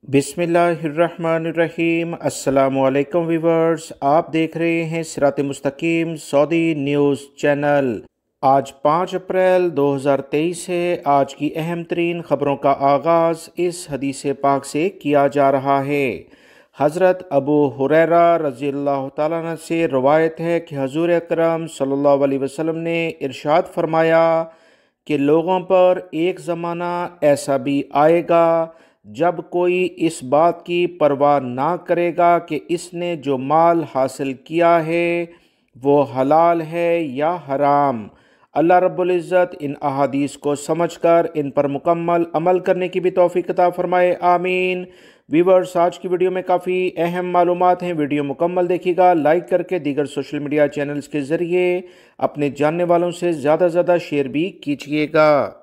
बिस्मिल्लाहिर्रहमानिर्रहीम। अस्सलाम वालेकुम व्यूवर्स, आप देख रहे हैं सिरात मुस्तकीम सऊदी न्यूज़ चैनल। आज 5 अप्रैल 2023 है। आज की अहम तरीन ख़बरों का आगाज़ इस हदीस पाक से किया जा रहा है। हज़रत अबू हुरैरा रज़ियल्लाहु ताला अन्हु से रवायत है कि हुज़ूर अकरम सल्लल्लाहु अलैहि वसल्लम ने इरशाद फरमाया कि लोगों पर एक ज़माना ऐसा भी आएगा जब कोई इस बात की परवाह ना करेगा कि इसने जो माल हासिल किया है वो हलाल है या हराम। अल्लाह रब्बुल इज़्ज़त इन अहादीस को समझकर इन पर मुकम्मल अमल करने की भी तौफीक अता फरमाए, आमीन। व्यूवर्स, आज की वीडियो में काफ़ी अहम मालूमात हैं। वीडियो मुकम्मल देखिएगा, लाइक करके दीगर सोशल मीडिया चैनल्स के ज़रिए अपने जानने वालों से ज़्यादा से ज़्यादा शेयर भी कीजिएगा।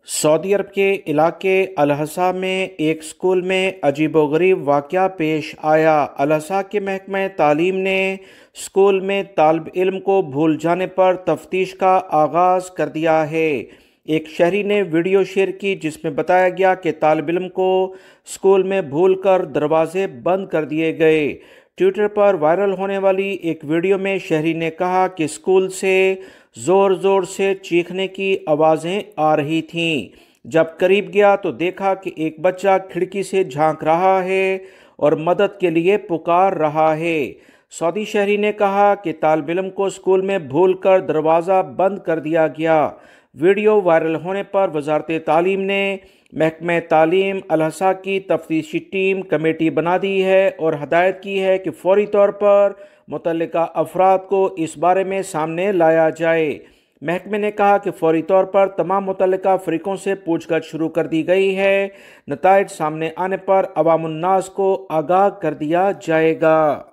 सऊदी अरब के इलाके अल-हसा में एक स्कूल में अजीबोगरीब वाक़या पेश आया। अल-हसा के महकमा तालीम ने स्कूल में तालिब इल्म को भूल जाने पर तफ्तीश का आगाज़ कर दिया है। एक शहरी ने वीडियो शेयर की जिसमें बताया गया कि तालिब इल्म को स्कूल में भूल कर दरवाजे बंद कर दिए गए। ट्विटर पर वायरल होने वाली एक वीडियो में शहरी ने कहा कि स्कूल से ज़ोर ज़ोर से चीखने की आवाज़ें आ रही थीं। जब करीब गया तो देखा कि एक बच्चा खिड़की से झांक रहा है और मदद के लिए पुकार रहा है। सऊदी शहरी ने कहा कि तालिब इल्म को स्कूल में भूलकर दरवाज़ा बंद कर दिया गया। वीडियो वायरल होने पर वजारत तालीम ने महकमा तालीम अल-हसा की तफ्तीशी टीम कमेटी बना दी है और हदायत की है कि फौरी तौर पर मुतल्लिका अफराद को इस बारे में सामने लाया जाए। महकमे ने कहा कि फौरी तौर पर तमाम मुतल्लिका फ़रीक़ों से पूछताछ शुरू कर दी गई है। नताइज सामने आने पर अवामुन्नास को आगाह कर दिया जाएगा।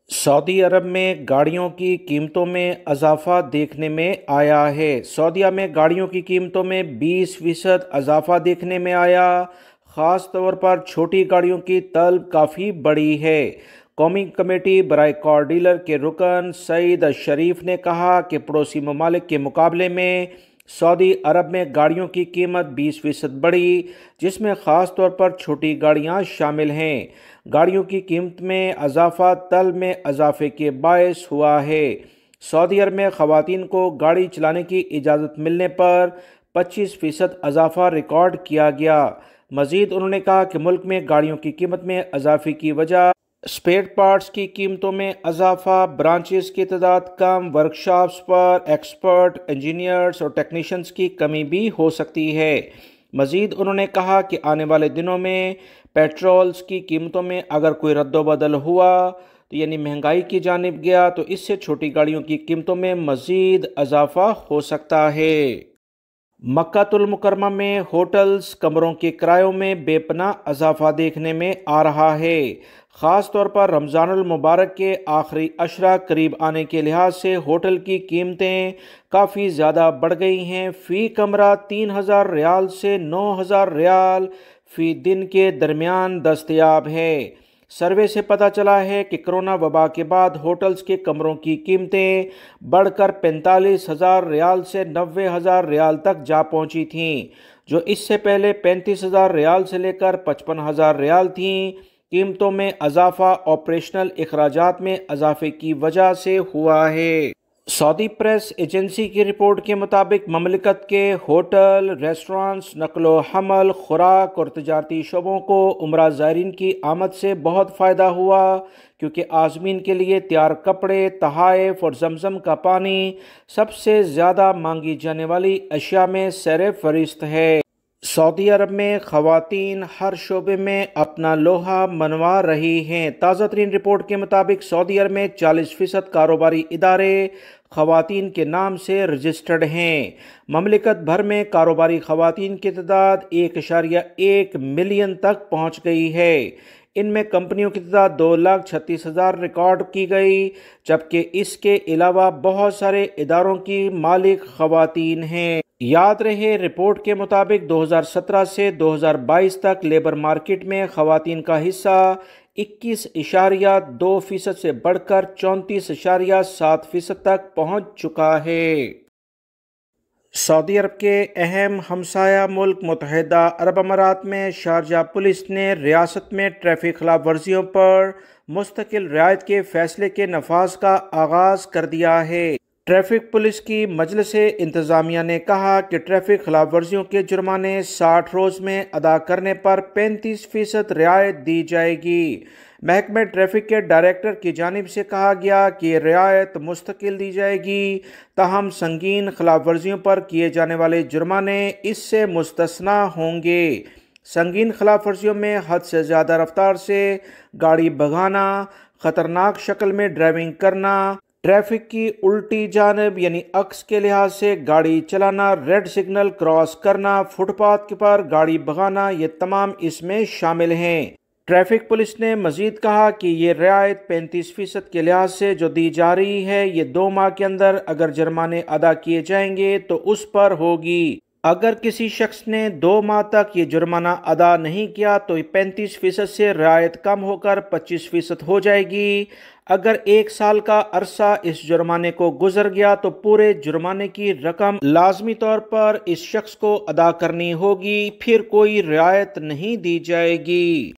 सऊदी अरब में गाड़ियों की कीमतों में इजाफा देखने में आया है। सऊदीया में गाड़ियों की कीमतों में 20% इजाफा देखने में आया। ख़ास तौर पर छोटी गाड़ियों की तलब काफ़ी बड़ी है। कौमी कमेटी बराए कार डीलर के रुकन सईद शरीफ ने कहा कि पड़ोसी ममालिक के मुकाबले में सऊदी अरब में गाड़ियों की कीमत 20% बढ़ी, जिसमें ख़ास तौर पर छोटी गाड़ियां शामिल हैं। गाड़ियों की कीमत में इजाफा तलब में इजाफे के बायस हुआ है। सऊदी अरब में ख़वातीन को गाड़ी चलाने की इजाज़त मिलने पर 25% इजाफा रिकॉर्ड किया गया। मज़ीद उन्होंने कहा कि मुल्क में गाड़ियों की कीमत में इजाफे की वजह स्पेयर पार्ट्स की कीमतों में इजाफा, ब्रांचेस की तादाद कम, वर्कशॉप्स पर एक्सपर्ट इंजीनियर्स और टेक्नीशियंस की कमी भी हो सकती है। मज़ीद उन्होंने कहा कि आने वाले दिनों में पेट्रोल्स की कीमतों में अगर कोई रद्दोबदल हुआ तो यानी महंगाई की जानिब गया तो इससे छोटी गाड़ियों की कीमतों में मज़ीद इजाफा हो सकता है। मक्कातुल मुकर्रमा में होटल्स कमरों के किरायों में बेपनाह इजाफा देखने में आ रहा है। ख़ास तौर पर रमज़ानुल मुबारक के आखिरी अशरा करीब आने के लिहाज से होटल की कीमतें काफ़ी ज़्यादा बढ़ गई हैं। फ़ी कमरा 3000 रियाल से 9000 रियाल फ़ी दिन के दरमियान दस्तयाब है। सर्वे से पता चला है कि कोरोना वबा के बाद होटल्स के कमरों की कीमतें बढ़कर 45,000 रियाल से 90,000 रियाल तक जा पहुंची थीं, जो इससे पहले 35,000 रियाल से लेकर 55,000 रियाल थीं। कीमतों में इजाफा ऑपरेशनल अखराजात में इजाफे की वजह से हुआ है। सऊदी प्रेस एजेंसी की रिपोर्ट के मुताबिक ममलिकत के होटल, रेस्टोरेंट्स, नकलो हमल, खुराक और तजारती शोबों को उम्रा ज़ायरीन की आमद से बहुत फ़ायदा हुआ, क्योंकि आज़मीन के लिए तैयार कपड़े, तहाइफ और जमजम का पानी सबसे ज़्यादा मांगी जाने वाली अशिया में सर फहरिस्त है। सऊदी अरब में ख़वातीन हर शोबे में अपना लोहा मनवा रही हैं। ताज़ा तरीन रिपोर्ट के मुताबिक सऊदी अरब में 40% कारोबारी इदारे ख़वातीन के नाम से रजिस्टर्ड हैं। ममलिकत भर में कारोबारी ख़वातीन की तादाद 1.1 मिलियन तक पहुँच गई है। इनमें कंपनियों की तादाद 2,36,000 रिकॉर्ड की गई, जबकि इसके अलावा बहुत सारे इदारों की मालिक ख़वातीन हैं। याद रहे, रिपोर्ट के मुताबिक 2017 से 2022 तक लेबर मार्केट में ख़वातीन का हिस्सा 21.2% से बढ़कर 34.7% तक पहुँच चुका है। سعودی عرب کے اہم ہمسایہ ملک متحدہ عرب امارات میں شارجہ پولیس نے ریاست میں ٹریفک خلاف ورزیوں پر مستقل رعایت کے فیصلے کے نفاذ کا آغاز کر دیا ہے۔ ٹریفک پولیس کی مجلس انتظامیہ نے کہا کہ ٹریفک خلاف ورزیوں کے جرمانے 60 روز میں ادا کرنے پر 35% رعایت دی جائے گی۔ محکمہ ٹریفک کے ڈائریکٹر کی جانب سے کہا گیا کہ یہ رعایت مستقل دی جائے گی، تاہم سنگین خلاف ورزیوں پر کیے جانے والے جرمانے اس سے مستثنیٰ ہوں گے۔ سنگین خلاف ورزیوں میں حد سے زیادہ رفتار سے گاڑی بھگانا، خطرناک شکل میں ڈرائیونگ کرنا، ٹریفک کی الٹی جانب یعنی عکس کے لحاظ سے گاڑی چلانا، ریڈ سگنل کراس کرنا، فٹ پاتھ پر گاڑی بھگانا، یہ تمام اس میں شامل ہیں۔ ٹریفک پولیس نے مزید کہا کہ یہ رعایت 35% کے لحاظ سے جو دی جا رہی ہے، یہ 2 ماہ کے اندر اگر جرمانے ادا کیے جائیں گے تو اس پر ہوگی۔ اگر کسی شخص نے 2 ماہ تک یہ جرمانہ ادا نہیں کیا تو 35% سے رعایت کم ہو کر 25% ہو جائے گی۔ اگر 1 سال کا عرصہ اس جرمانے کو گزر گیا تو پورے جرمانے کی رقم لازمی طور پر اس شخص کو ادا کرنی ہوگی، پھر کوئی رعایت نہیں دی جائے گی۔